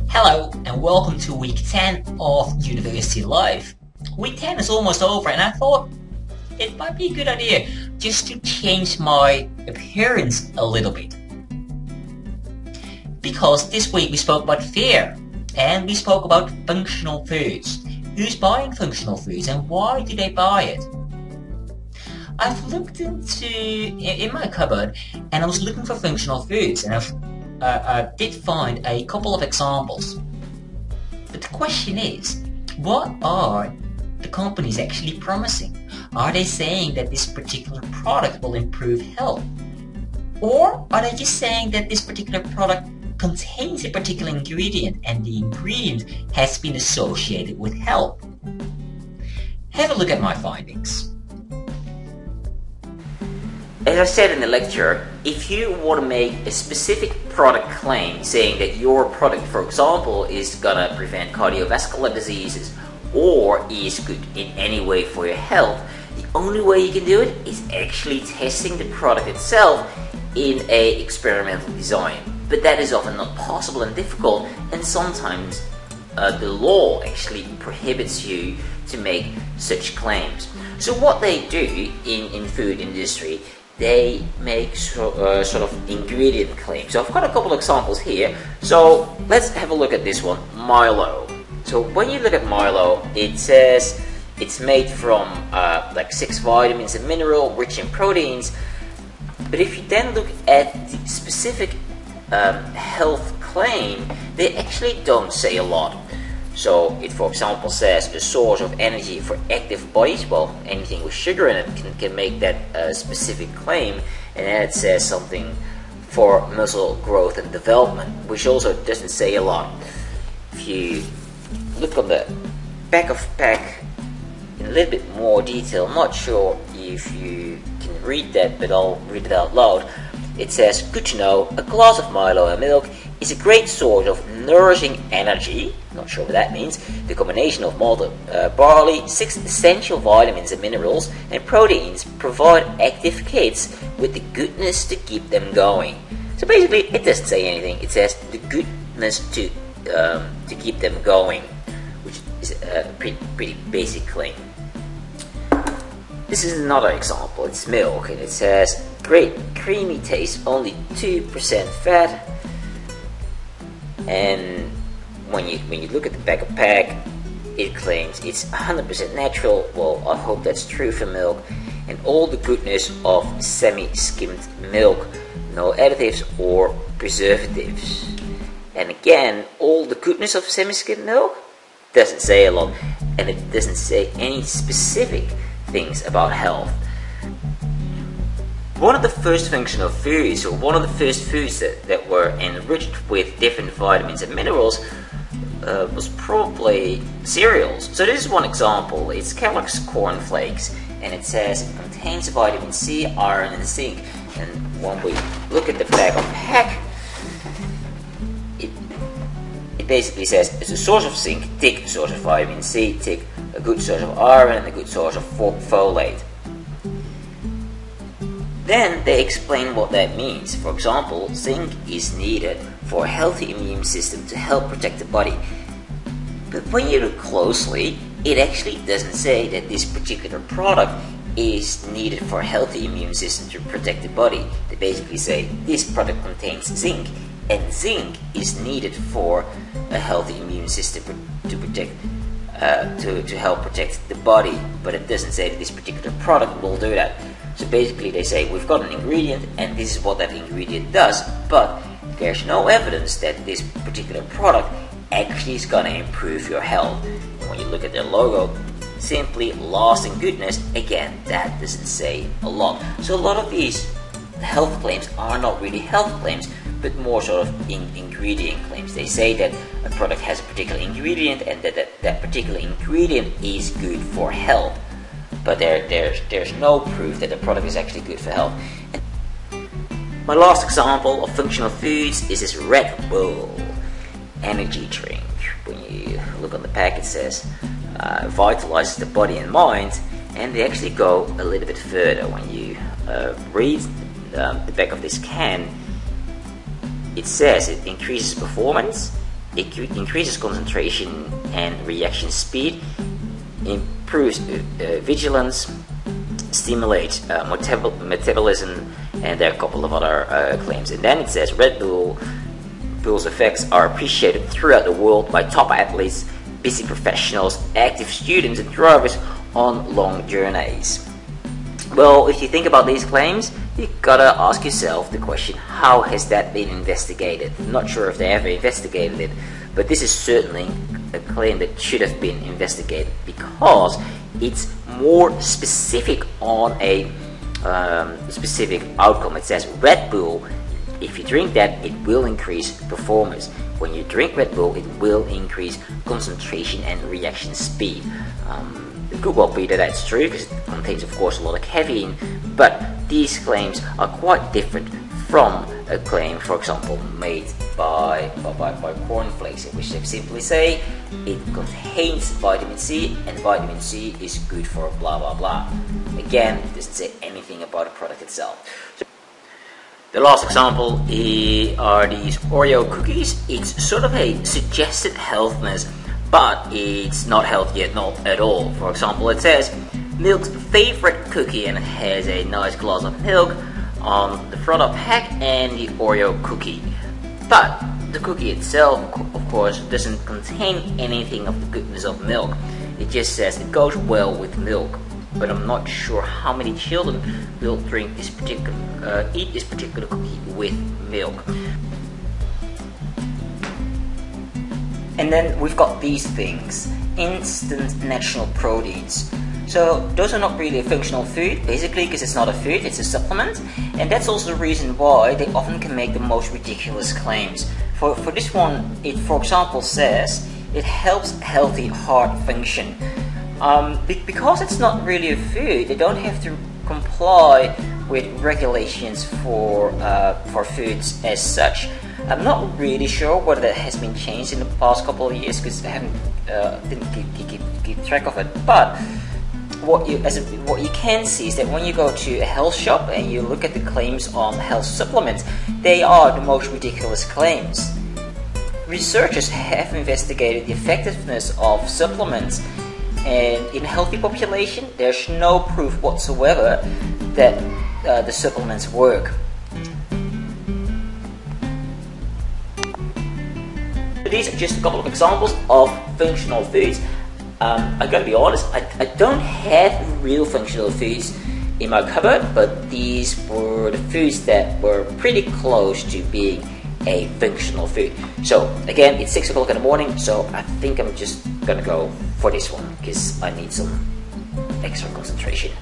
Hello and welcome to week 10 of university life. Week 10 is almost over and I thought it might be a good idea just to change my appearance a little bit. Because this week we spoke about fear and we spoke about functional foods. Who's buying functional foods and why do they buy it? I've looked in my cupboard and I was looking for functional foods and I did find a couple of examples. But the question is, what are the companies actually promising? Are they saying that this particular product will improve health? Or are they just saying that this particular product contains a particular ingredient and the ingredient has been associated with health? Have a look at my findings. As I said in the lecture, if you want to make a specific product claim saying that your product, for example, is gonna prevent cardiovascular diseases or is good in any way for your health, the only way you can do it is actually testing the product itself in an experimental design. But that is often not possible and difficult, and sometimes the law actually prohibits you to make such claims. So what they do in food industry, they make sort of ingredient claims. So I've got a couple of examples here. So let's have a look at this one, Milo. So when you look at Milo, it says it's made from like 6 vitamins and minerals, rich in proteins. But if you then look at the specific health claim, they actually don't say a lot. So it, for example, says a source of energy for active bodies. Well, anything with sugar in it can make that specific claim. And then it says something for muscle growth and development, which also doesn't say a lot. If you look on the back of pack in a little bit more detail, I'm not sure if you can read that, but I'll read it out loud. It says, good to know, a glass of Milo and milk is a great source of nourishing energy. Not sure what that means. The combination of malted barley, 6 essential vitamins and minerals, and proteins provide active kids with the goodness to keep them going. So basically, it doesn't say anything. It says the goodness to keep them going, which is a pretty basic claim. This is another example. It's milk, and it says great creamy taste, only 2% fat. And when you look at the back of pack, it claims it's 100% natural. Well, I hope that's true for milk. And all the goodness of semi-skimmed milk, no additives or preservatives. And again, all the goodness of semi-skimmed milk doesn't say a lot, and it doesn't say any specific things about health. One of the first functional foods, or one of the first foods that were enriched with different vitamins and minerals was probably cereals. So this is one example. It's Kellogg's Corn Flakes, and it says it contains vitamin C, iron, and zinc. And when we look at the back of the pack, it basically says it's a source of zinc, tick, a source of vitamin C, tick, a good source of iron, and a good source of folate. Then they explain what that means. For example, zinc is needed for a healthy immune system to help protect the body. But when you look closely, it actually doesn't say that this particular product is needed for a healthy immune system to protect the body. They basically say this product contains zinc, and zinc is needed for a healthy immune system to protect to help protect the body, but it doesn't say that this particular product will do that. So basically they say we've got an ingredient and this is what that ingredient does, but there's no evidence that this particular product actually is going to improve your health. And when you look at their logo, simply lasting goodness, again, that doesn't say a lot. So a lot of these health claims are not really health claims, but more sort of ingredient claims. They say that a product has a particular ingredient and that particular ingredient is good for health, but there's no proof that the product is actually good for health. And my last example of functional foods is this Red Bull energy drink. When you look on the pack, it says vitalizes the body and mind. And they actually go a little bit further. When you read the back of this can, it says it increases performance, it increases concentration and reaction speed, improves vigilance, stimulates metabolism, and there are a couple of other claims. And then it says Red Bull's effects are appreciated throughout the world by top athletes, busy professionals, active students, and drivers on long journeys. Well, if you think about these claims, you gotta ask yourself the question, how has that been investigated? I'm not sure if they ever investigated it, but this is certainly a claim that should have been investigated, because it's more specific on a specific outcome. It says Red Bull, if you drink that, it will increase performance. When you drink Red Bull, it will increase concentration and reaction speed. It could well be that that's true, because it contains, of course, a lot of caffeine, but these claims are quite different from a claim, for example, made by cornflakes, in which they simply say it contains vitamin C, and vitamin C is good for blah blah blah. Again, it doesn't say anything about the product itself. So, the last example are these Oreo cookies. It's sort of a suggested healthiness, but it's not healthy at all. For example, it says milk's favorite cookie, and it has a nice glass of milk on the front of the pack and the Oreo cookie. But the cookie itself, of course, doesn't contain anything of the goodness of milk. It just says it goes well with milk. But I'm not sure how many children will eat this particular cookie with milk. And then we've got these things, instant natural proteins. So those are not really a functional food, basically, because it's not a food, it's a supplement. And that's also the reason why they often can make the most ridiculous claims. For this one, it, for example, says it helps healthy heart function. Because it's not really a food, they don't have to comply with regulations for foods as such. I'm not really sure whether that has been changed in the past couple of years, because I didn't keep track of it. But what you can see is that when you go to a health shop and you look at the claims on health supplements, they are the most ridiculous claims. Researchers have investigated the effectiveness of supplements, and in a healthy population, there's no proof whatsoever that the supplements work. These are just a couple of examples of functional foods. I gotta be honest, I don't have real functional foods in my cupboard, but these were the foods that were pretty close to being a functional food. So again, it's 6 o'clock in the morning, so I think I'm just gonna go for this one, because I need some extra concentration.